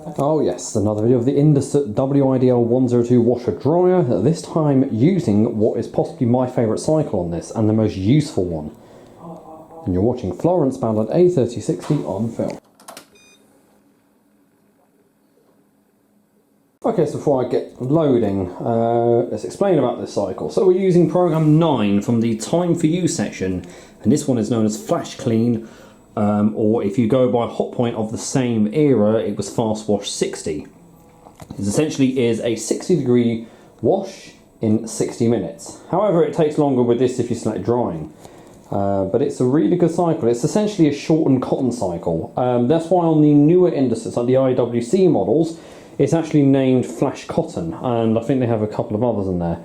Oh yes, another video of the Indesit WIDL102 washer dryer, this time using what is possibly my favourite cycle on this and the most useful one. And you're watching Florence Ballard A3060 on film. Okay, so before I get loading, let's explain about this cycle. So we're using program 9 from the Time for You section, and this one is known as FlashClean, or if you go by Hotpoint of the same era, it was Fast Wash 60. It essentially is a 60-degree wash in 60 minutes. However, it takes longer with this if you select drying. But it's a really good cycle. It's essentially a shortened cotton cycle. That's why on the newer Indesits, like the IWC models, it's actually named Flash Cotton, and I think they have a couple of others in there.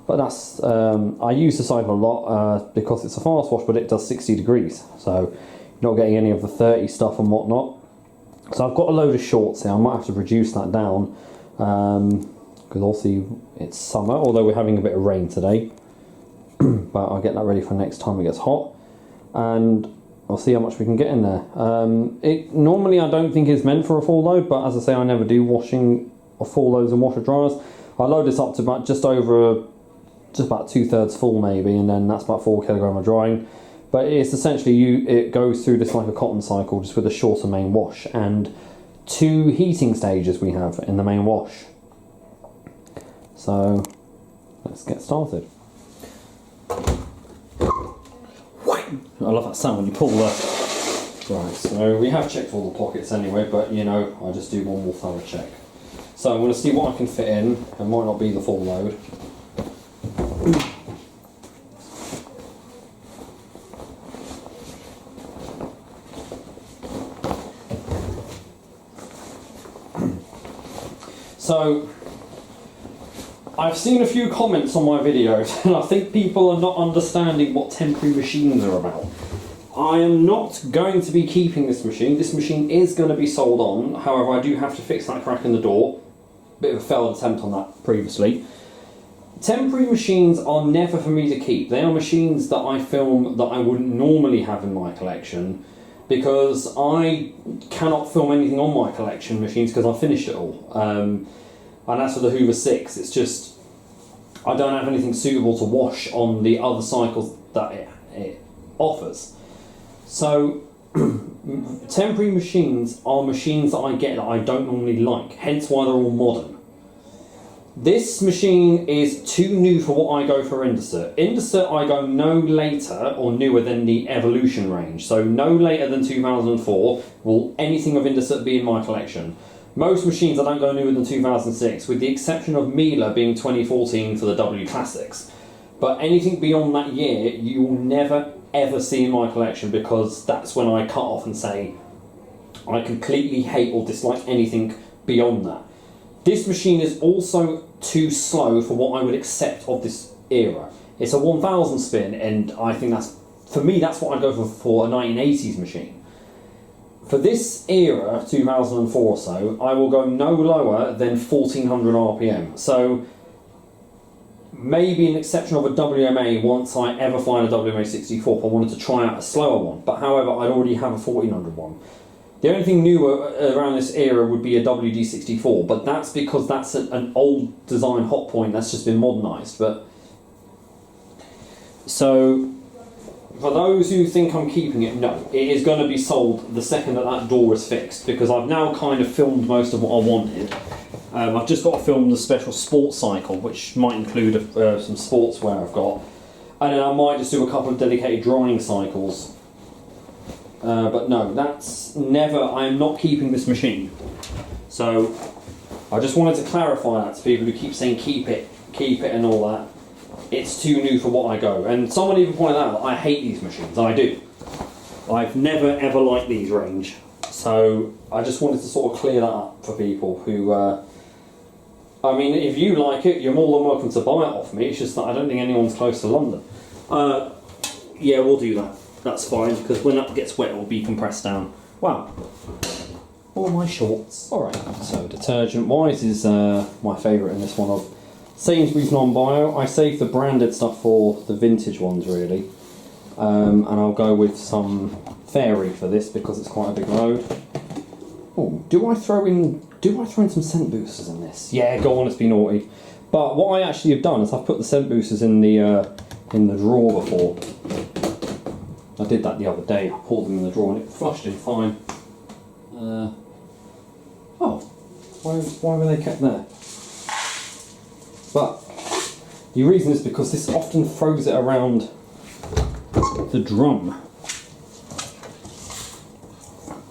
But that's, I use the cycle a lot because it's a fast wash, but it does 60 degrees. So you're not getting any of the 30 stuff and whatnot. So I've got a load of shorts here. I might have to reduce that down because obviously it's summer, although we're having a bit of rain today. But I'll get that ready for next time it gets hot. And I'll see how much we can get in there. Normally I don't think it's meant for a full load, but as I say, I never do washing of full loads and washer dryers. I load this up to about just about 2/3 full maybe, and then that's about 4 kg of drying. But it's essentially it goes through this like a cotton cycle, just with a shorter main wash and 2 heating stages we have in the main wash. So let's get started. I love that sound when you pull the... Right, so we have checked all the pockets anyway, but you know, I just do one more thorough check. So I'm going to see what I can fit in. It might not be the full load. So I've seen a few comments on my videos, and I think people are not understanding what temporary machines are about. I am not going to be keeping this machine. This machine is going to be sold on. However, I do have to fix that crack in the door. Bit of a failed attempt on that previously. Temporary machines are never for me to keep. They are machines that I film that I wouldn't normally have in my collection, because I cannot film anything on my collection machines because I finished it all. And as for the Hoover 6, it's just, I don't have anything suitable to wash on the other cycles that it offers. So, temporary machines are machines that I get that I don't normally like, hence why they're all modern. This machine is too new for what I go for Indesit. Indesit I go no later or newer than the Evolution range, so no later than 2004 will anything of Indesit be in my collection. Most machines I don't go newer than 2006, with the exception of Miele being 2014 for the W Classics. But anything beyond that year, you will never ever see in my collection, because that's when I cut off and say I completely hate or dislike anything beyond that. This machine is also too slow for what I would accept of this era. It's a 1000 spin, and I think that's, for me, that's what I'd go for a 1980s machine. For this era, 2004 or so, I will go no lower than 1400 RPM. So maybe an exception of a WMA once I ever find a WMA64 if I wanted to try out a slower one. But however, I'd already have a 1400 one. The only thing newer around this era would be a WD64, but that's because that's an old design Hotpoint that's just been modernised. But so, for those who think I'm keeping it, no. It is going to be sold the second that that door is fixed, because I've now kind of filmed most of what I wanted. I've just got to film the special sports cycle, which might include some sportswear I've got. And then I might just do a couple of dedicated drying cycles. But no, that's never, I am not keeping this machine. So, I just wanted to clarify that to people who keep saying keep it and all that. It's too new for what I go. And someone even pointed out that I hate these machines. I do. I've never ever liked these range. So I just wanted to sort of clear that up for people who... I mean, if you like it, you're more than welcome to buy it off me. It's just that I don't think anyone's close to London. Yeah, we'll do that. That's fine, because when that gets wet, it will be compressed down. Wow. All my shorts. Alright, so detergent-wise is my favourite in this one of Sainsbury's non-bio. I save the branded stuff for the vintage ones, really. And I'll go with some Fairy for this because it's quite a big load. Oh, do I throw in some scent boosters in this? Yeah, go on, let's be naughty. But what I actually have done is I've put the scent boosters in the drawer before. I did that the other day. I pulled them in the drawer and it flushed in fine. Oh, why were they kept there? But the reason is because this often throws it around the drum.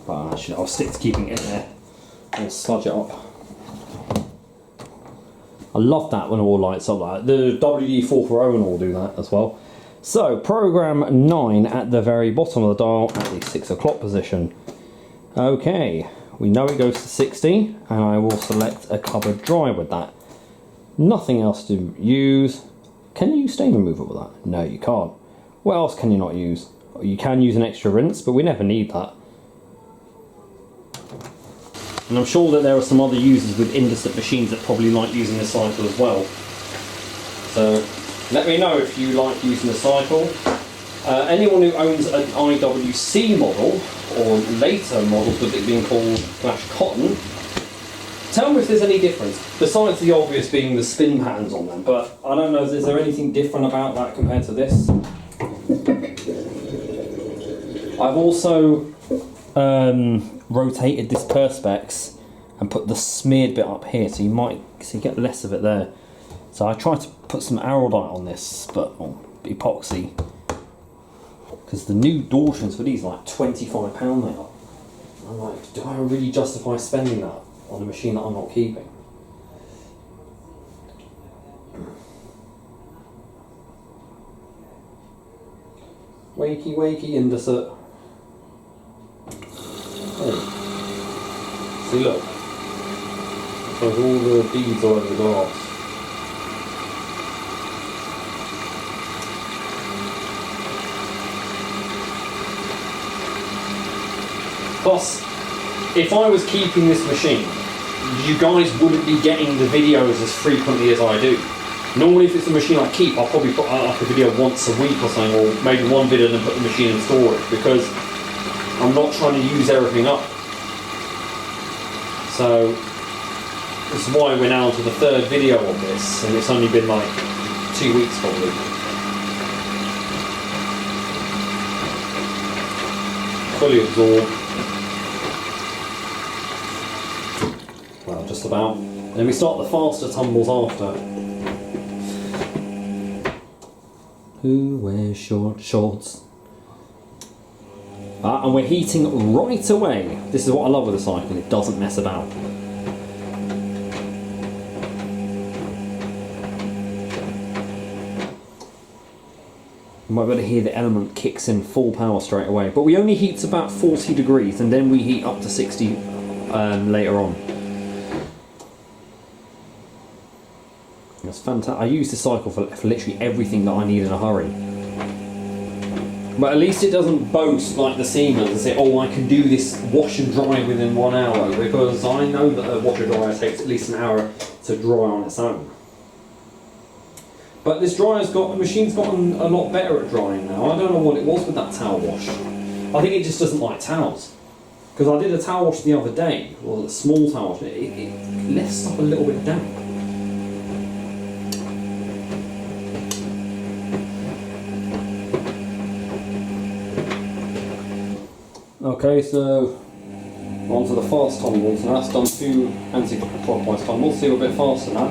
But actually, I'll stick to keeping it in there and sludge it up. I love that when it all lights up like that. The WD-40 will do that as well. So, program 9 at the very bottom of the dial at the 6 o'clock position. Okay, we know it goes to 60, and I will select a covered dry with that. Nothing else to use. Can you use stain remover with that? No, you can't. What else can you not use? You can use an extra rinse, but we never need that. And I'm sure that there are some other users with Indesit machines that probably like using the cycle as well. So let me know if you like using the cycle. Anyone who owns an IWC model or later models with it being called Flash Cotton, tell me if there's any difference, besides the obvious being the spin patterns on them. But I don't know, is there anything different about that compared to this? I've also rotated this perspex and put the smeared bit up here, so you get less of it there. So I tried to put some araldite on this, but epoxy, because the new door trims for these are like £25 now. I'm like, do I really justify spending that on a machine that I'm not keeping? Wakey, wakey, Indesit. Oh. See, look. There's all the beads all over the glass. Plus, if I was keeping this machine, you guys wouldn't be getting the videos as frequently as I do. Normally, if it's a machine I keep, I'll probably put out like a video once a week or something, or maybe one video and then put the machine in storage, because I'm not trying to use everything up. So, this is why we're now to the third video on this, and it's only been like 2 weeks probably. Fully absorbed. Well, just about. Then we start the faster tumbles after. Who wears short shorts? And we're heating right away. This is what I love with the cycle, it doesn't mess about. You might be able to hear the element kicks in full power straight away. But we only heat to about 40 degrees and then we heat up to 60 later on. That's fantastic. I use the cycle for literally everything that I need in a hurry. But at least it doesn't boast like the Siemens and say, oh, I can do this wash and dry within 1 hour, because I know that a washer dryer takes at least an hour to dry on its own. But this the machine's gotten a lot better at drying now. I don't know what it was with that towel wash. I think it just doesn't like towels. Because I did a towel wash the other day, or a small towel wash, it left stuff a little bit damp. Okay, so on to the fast tumbles. Now that's done 2 anti-clockwise tumbles, so you're a bit faster now.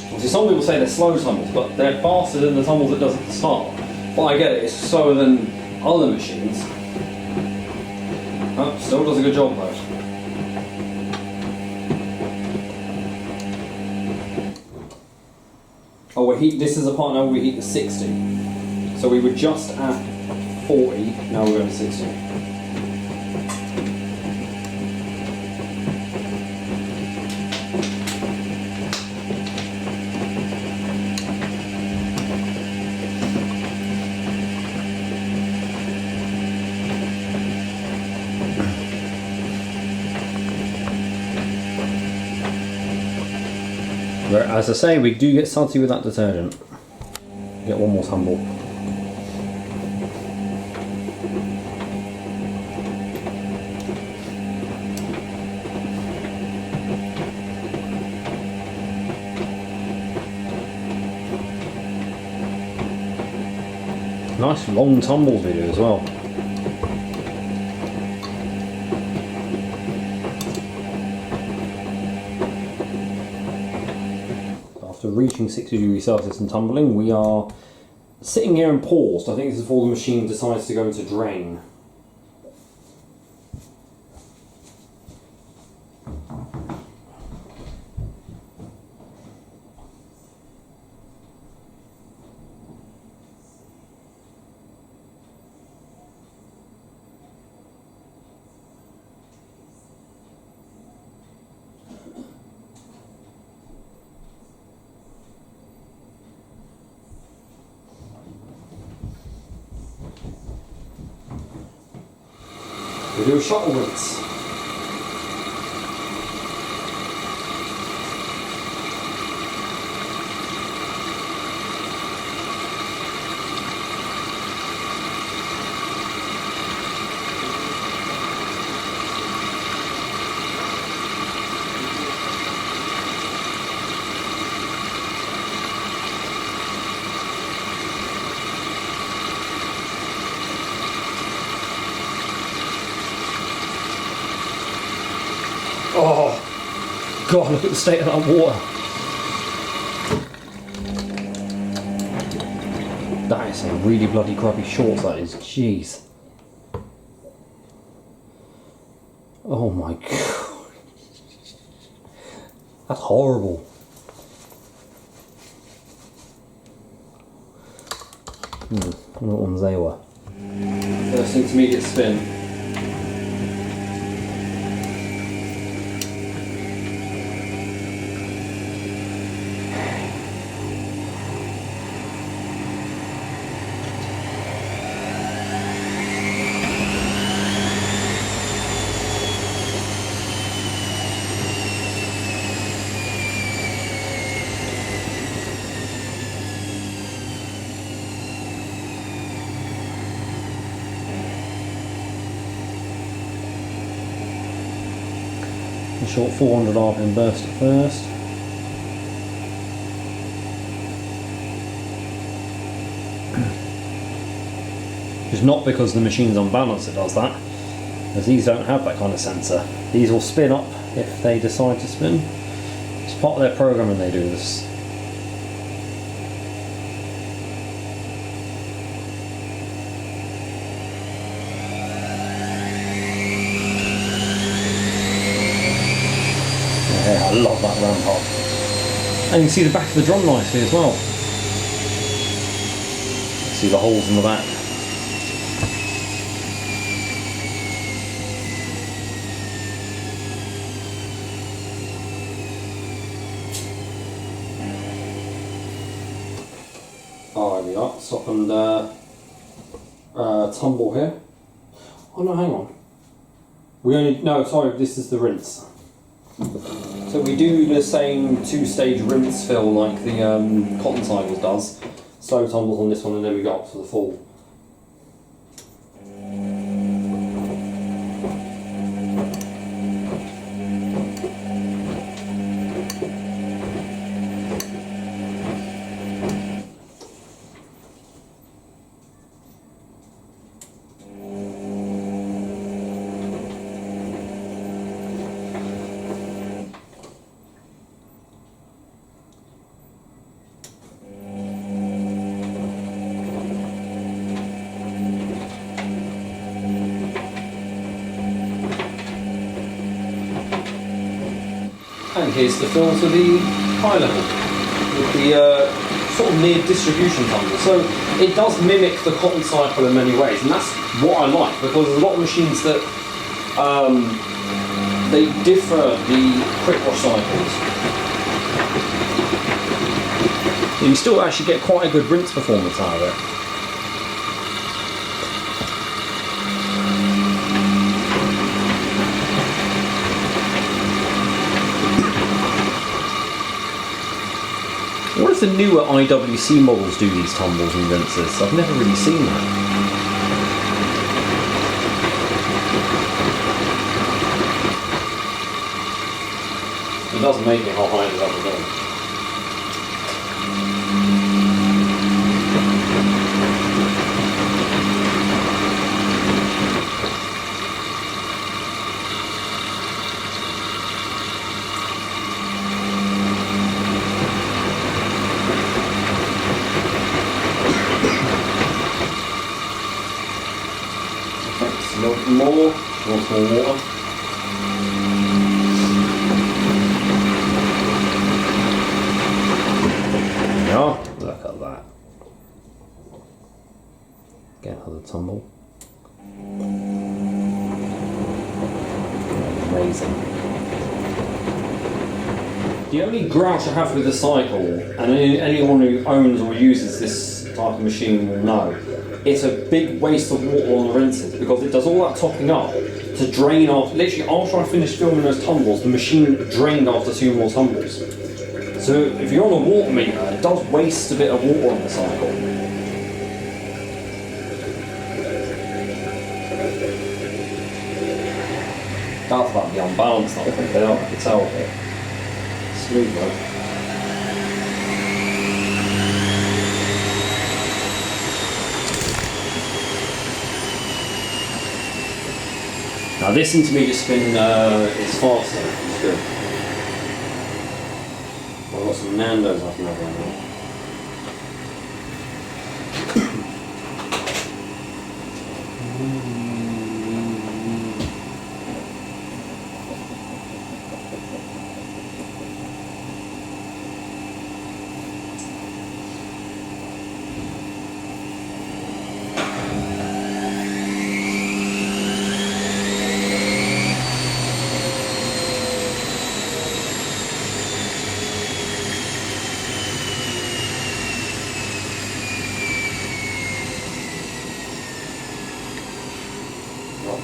Obviously, some people say they're slow tumbles, but they're faster than the tumbles it does at the start. But I get it, it's slower than other machines. Oh, still does a good job though. Oh, this is the part now where we heat the 60. So we were just at 40, now we're going to 60. As I say, we do get salty with that detergent. Get one more tumble. Nice long tumble video as well. After reaching 60 degrees Celsius and tumbling, we are sitting here and paused. I think this is before the machine decides to go into drain. We do a shuttle rinse. Oh, God, look at the state of that water. That is a really bloody grubby shorts, that is. Jeez. Oh my God. That's horrible. I wonder what ones they were. First intermediate spin. Short 400 RPM burst at first. It's not because the machine's unbalanced it does that, as these don't have that kind of sensor. These will spin up if they decide to spin. It's part of their programming they do this. Yeah, I love that ramp up. And you can see the back of the drum nicely as well. See the holes in the back. Oh, there we are. Stop and tumble here. Oh no, hang on. No, sorry, this is the rinse. So we do the same two-stage rinse fill like the cotton cycles does. Slow tumbles on this one and then we go up to the full. And here's the fill to the high level with the sort of near distribution tumble. So it does mimic the cotton cycle in many ways, and that's what I like, because there's a lot of machines that they differ the quick wash cycles. You still actually get quite a good rinse performance out of it. What if the newer IWC models do these tumbles and rinses? I've never really seen that. It does make me how high it is up and down. Just a little bit more. Want more water? Yeah, look at that. Get out of the tumble. Amazing. The only grouch I have with the cycle, and anyone who owns or uses this type of machine will know, it's a big waste of water on the rinses because it does all that topping up to drain off. Literally, after I finished filming those tumbles, the machine drained after 2 more tumbles. So if you're on a water meter, it does waste a bit of water on the cycle. That's about the unbalanced, I think they are, I can tell. Smooth though. Now this intermediate spin is faster, it's good. I've got some Nando's I can have right now.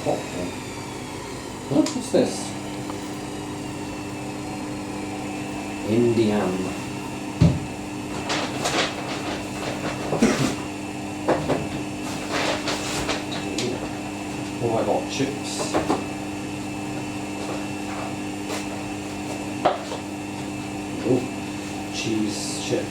Hotpoint. What's this? Indian. Oh, I got chips. Oh, cheese chip.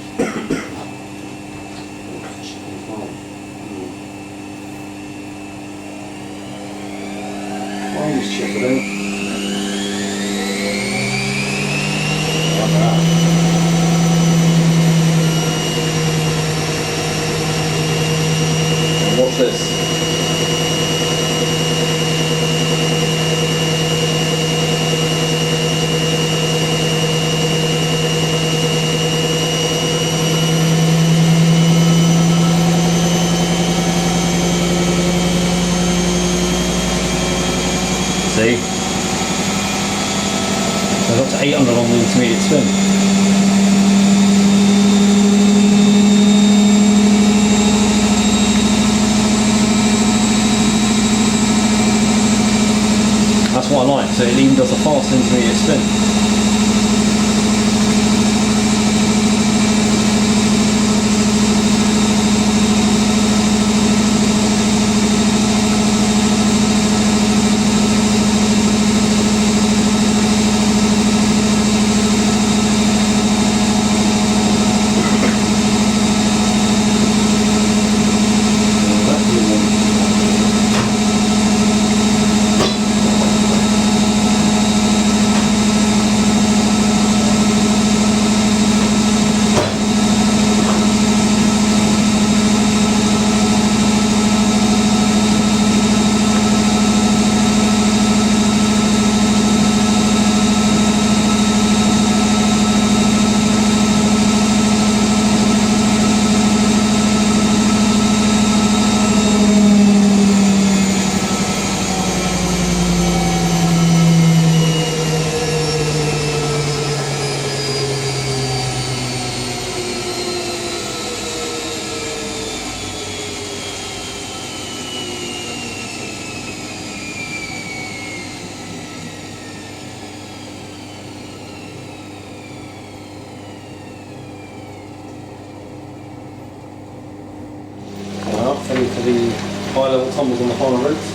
I'll just chip it in. Like that. And watch this. See? So I got to 800 on the intermediate spin. That's what I like, so it even does a fast intermediate spin. Ready for the high level tumbles on the final routes.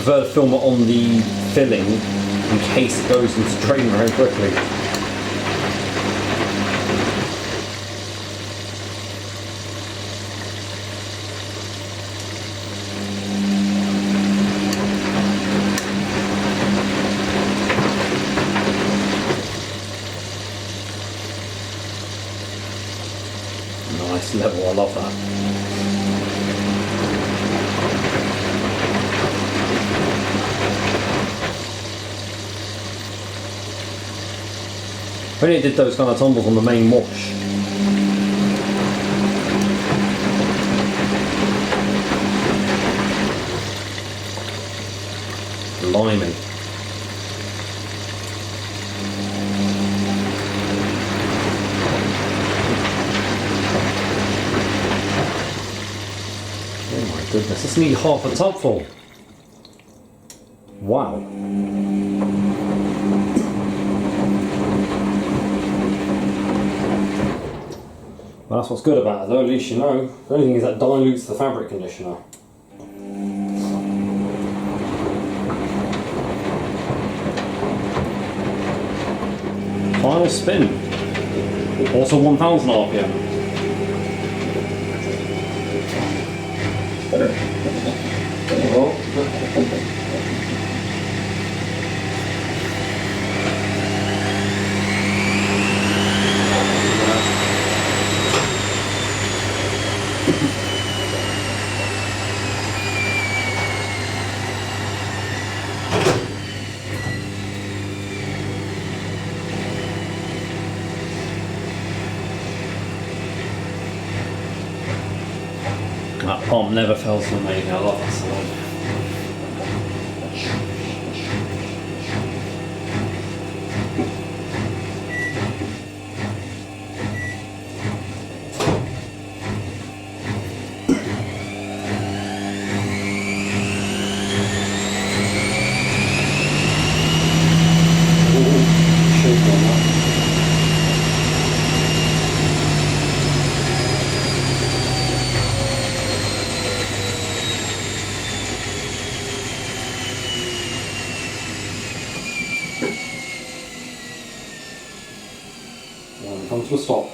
prefer to film it on the filling in case it goes into drain very quickly. Nice level, I love that. I only did those kind of tumbles on the main wash. Blimey. Oh my goodness, this needs half a tub full. Wow. Well, that's what's good about it though, at least you know. The only thing is that dilutes the fabric conditioner. Final spin. Also 1000 RPM. That pump never fails to make me. I love that sound. Come to a stop.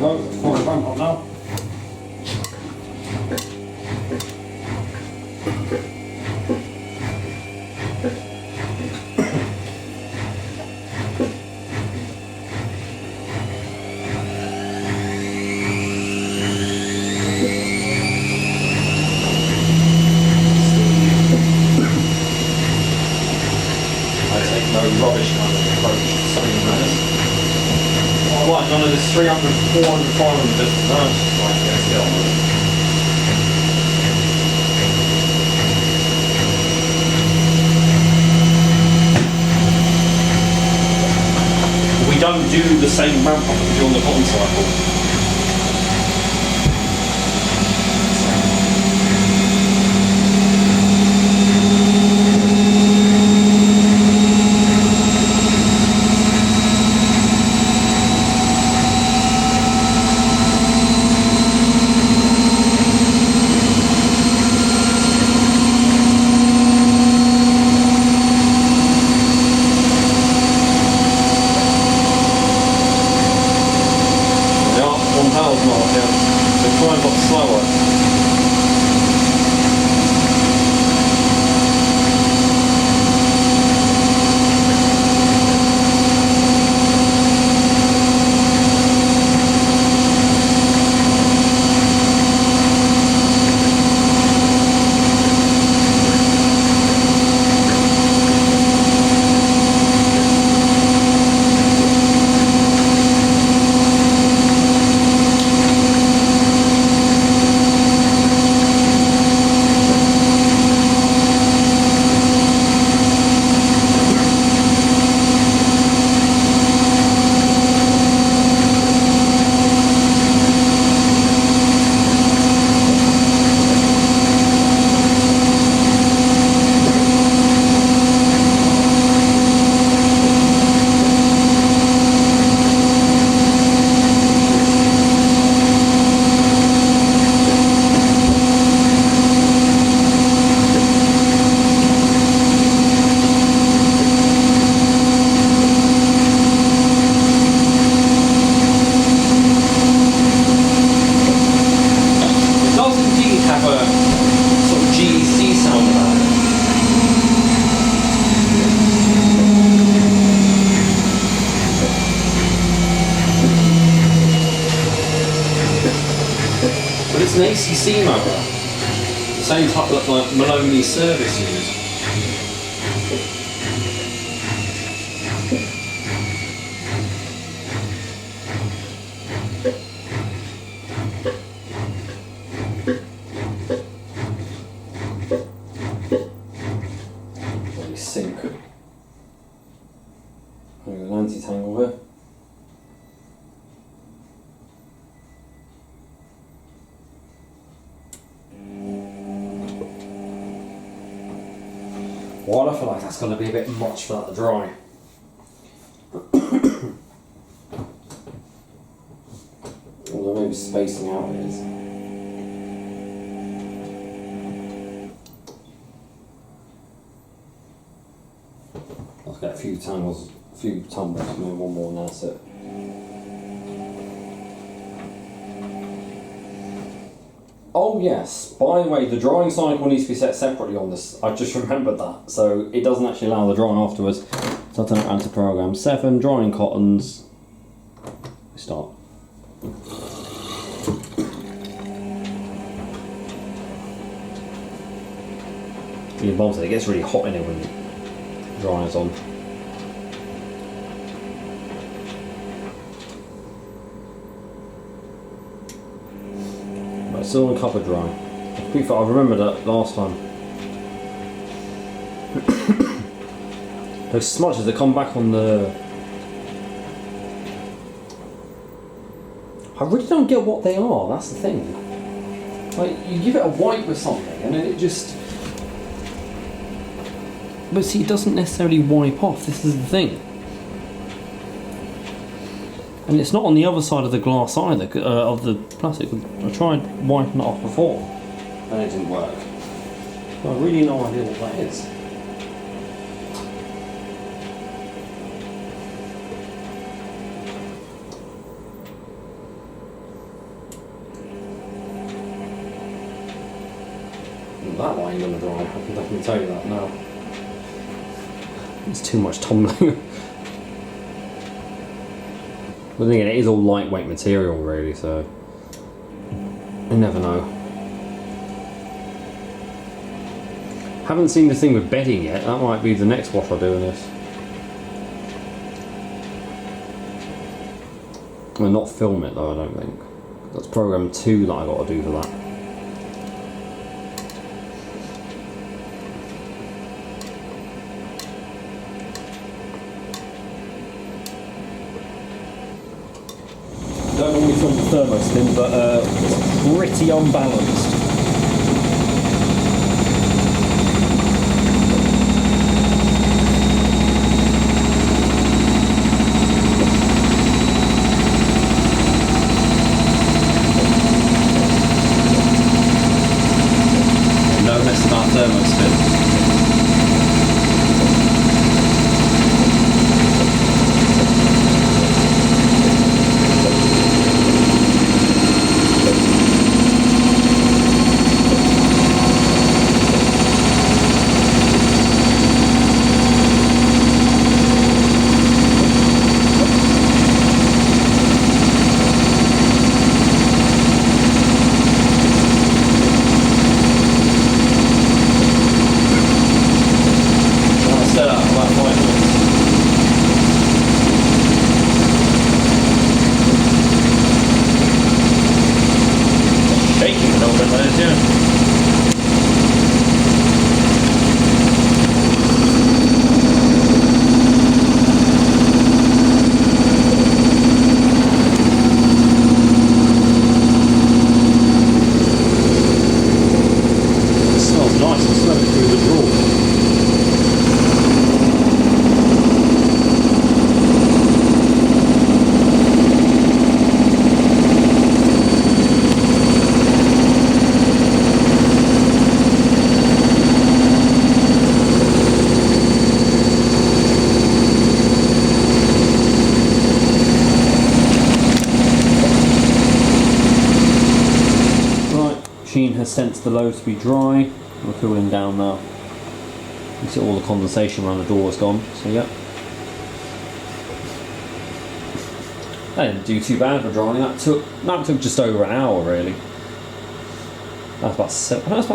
Hello, for the ramp up now. I take no rubbish kind of approach to something like this. What, none of this 300, 400, 500 business? No, it's just like, let's get on with it. We don't do the same ramp up that we do on the cotton cycle. not, yeah. So try a lot slower. It's an ACC motor, the same type that like Maloney's service use. Really sync. There's an anti-tangle here. Well, I feel like that's going to be a bit much for that to dry. Although maybe spacing out it is. I'll get a few tumbles, maybe one more and that's it. Oh yes, by the way, the drying cycle needs to be set separately on this. I just remembered that. So it doesn't actually allow the drying afterwards. So I turn it around to program 7, drying cottons. Start. The involved it gets really hot in it when the dryer's on. It's still on cover dry. To be fair, I remember that last time. Those smudges that come back on the... I really don't get what they are, that's the thing. Like, you give it a wipe with something and then it just... But see, it doesn't necessarily wipe off, this is the thing. And it's not on the other side of the glass either, of the plastic. I tried wiping it off before, and it didn't work. So I really no idea what that is. That one ain't gonna dry, I can definitely tell you that now. It's too much tumbling. But then again, it is all lightweight material really, so you never know. Haven't seen the thing with bedding yet, that might be the next wash I'll do in this. Well, not film it though, I don't think. That's program 2 that I got to do for that. Don't normally film the thermostat, but it's pretty unbalanced. No mess about thermostat. sense the load to be dry. We're cooling down now. You see all the condensation around the door is gone, so yeah. That didn't do too bad for drying. That took just over an hour really. That's about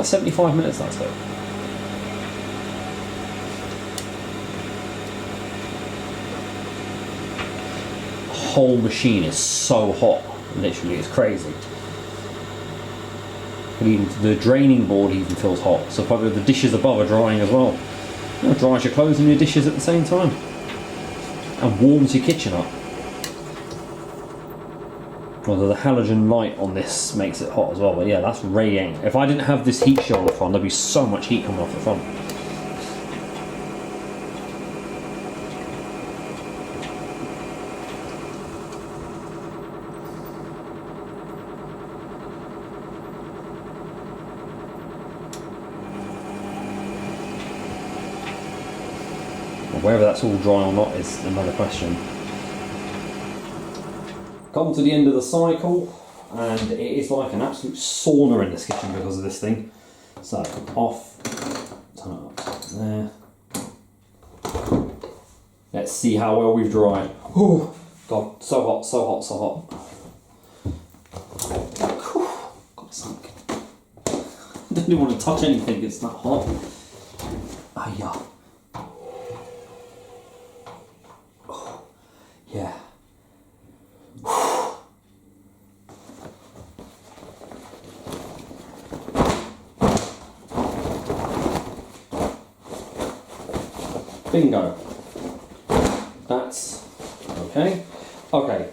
75 minutes that took. The whole machine is so hot, literally, it's crazy. And even the draining board even feels hot, so probably the dishes above are drying as well. It dries your clothes and your dishes at the same time. And warms your kitchen up. Although the halogen light on this makes it hot as well, but yeah, that's raying. If I didn't have this heat shield on the front, there'd be so much heat coming off the front. Whether that's all dry or not is another question. Come to the end of the cycle, and it is like an absolute sauna in this kitchen because of this thing. So off, turn it up there. Let's see how well we've dried. Oh God, so hot, so hot, so hot. Got sunk. I don't even want to touch anything, it's that hot. Ah, yeah. Yeah. Bingo. That's okay. Okay.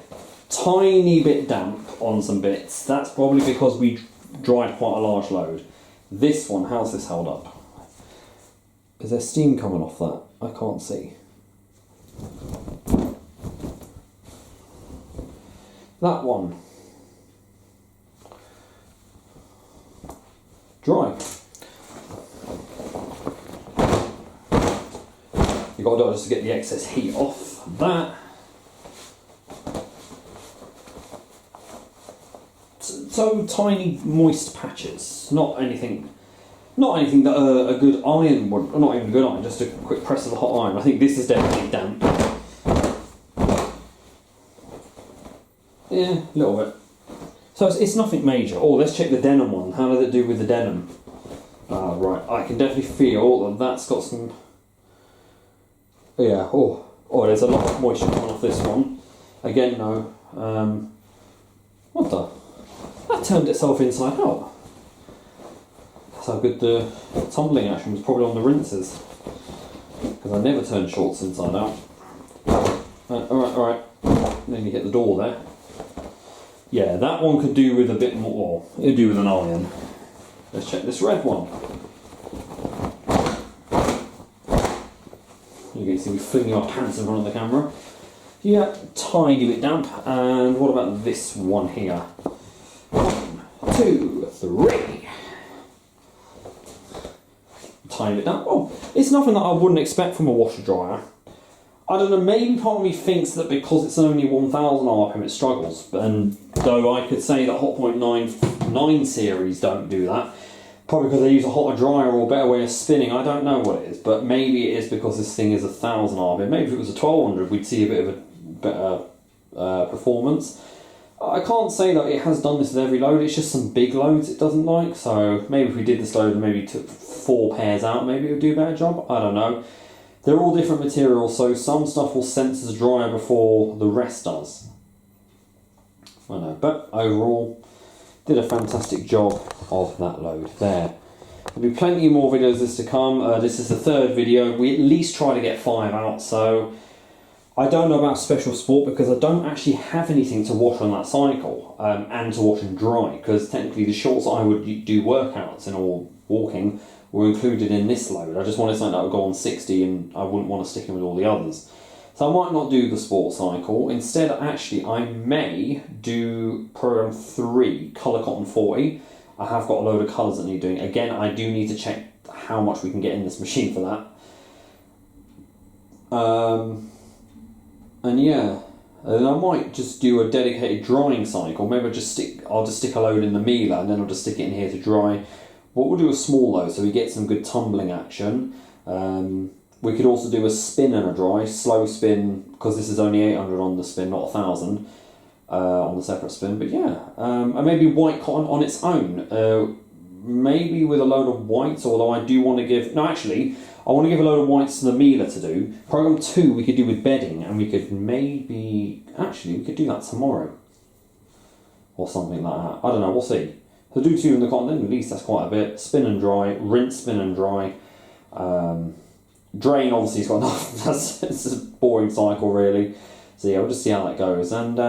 Tiny bit damp on some bits. That's probably because we dried quite a large load. This one, how's this held up? Is there steam coming off that? I can't see. That one. Dry. You've got to do it just to get the excess heat off that. So tiny moist patches, not anything that a good iron would, or not even a good iron, just a quick press of the hot iron. I think this is definitely damp. Yeah, a little bit. So it's nothing major. Oh, let's check the denim one. How does it do with the denim? Right, I can definitely feel that that's got some... Yeah, oh, there's a lot of moisture coming off this one. Again, no. What the? That turned itself inside out. That's how good the tumbling action was, probably on the rinses. Because I never turn shorts inside out. Alright. Then you hit the door there. Yeah, that one could do with a bit more. It'd do with an iron. Let's check this red one. You can see me flinging our pants in front of the camera. Yeah, tiny bit damp. And what about this one here? 1, 2, 3. Tiny bit damp. Oh, it's nothing that I wouldn't expect from a washer dryer. I don't know, maybe part of me thinks that because it's only 1000 RPM it struggles, and though I could say that Hotpoint 9 series don't do that, probably because they use a hotter dryer or a better way of spinning. I don't know what it is, but maybe it is because this thing is 1000 RPM. Maybe if it was a 1200 we'd see a bit of a better performance. I can't say that it has done this with every load, it's just some big loads it doesn't like, so maybe if we did this load and maybe took 4 pairs out, maybe it would do a better job, I don't know. They're all different materials, so some stuff will sense as drier before the rest does. I know, but overall, did a fantastic job of that load there. There'll be plenty more videos of this to come. This is the 3rd video. We at least try to get 5 out, so I don't know about Special Sport because I don't actually have anything to wash on that cycle and to wash and dry, because technically the shorts that I would do workouts and all walking were included in this load. I just wanted something that would go on 60 and I wouldn't want to stick in with all the others. So I might not do the sport cycle. Instead, actually, I may do program 3, Colour Cotton 40. I have got a load of colours that need doing. Again, I do need to check how much we can get in this machine for that. And yeah, And I might just do a dedicated drying cycle. Maybe I'll just stick a load in the mealer and then I'll just stick it in here to dry. But we'll do a small load so we get some good tumbling action. We could also do a spin and a dry, slow spin, because this is only 800 on the spin, not 1000 on the separate spin. But yeah, and maybe white cotton on its own. Maybe with a load of whites, although I do want to give... No, actually, I want to give a load of whites to the mealer to do. Program 2 we could do with bedding, and we could maybe... Actually, we could do that tomorrow. Or something like that. I don't know, we'll see. So do 2 in the cotton, then at least that's quite a bit. Spin and dry, rinse, spin and dry. Drain, obviously, has got enough. It's a boring cycle, really. So yeah, we'll just see how that goes. And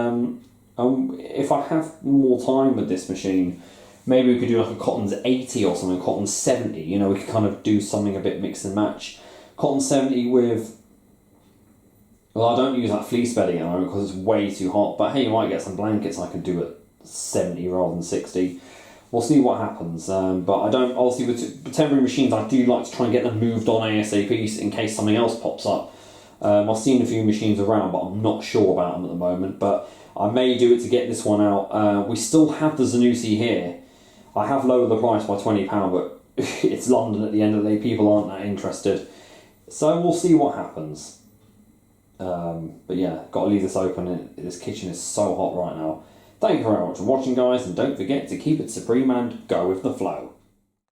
if I have more time with this machine... Maybe we could do like a cotton's 80 or something, cotton's 70, you know, we could kind of do something a bit mix and match. Cotton 70 with, well, I don't use that fleece bedding at the moment because it's way too hot, but hey, you might get some blankets I could do at 70 rather than 60. We'll see what happens, but I don't, obviously with temporary machines, I do like to try and get them moved on ASAP in case something else pops up. I've seen a few machines around, but I'm not sure about them at the moment, but I may do it to get this one out. We still have the Zanussi here. I have lowered the price by £20, but it's London at the end of the day. People aren't that interested. So we'll see what happens. But yeah, got to leave this open. This kitchen is so hot right now. Thank you very much for watching, guys, and don't forget to keep it supreme and go with the flow.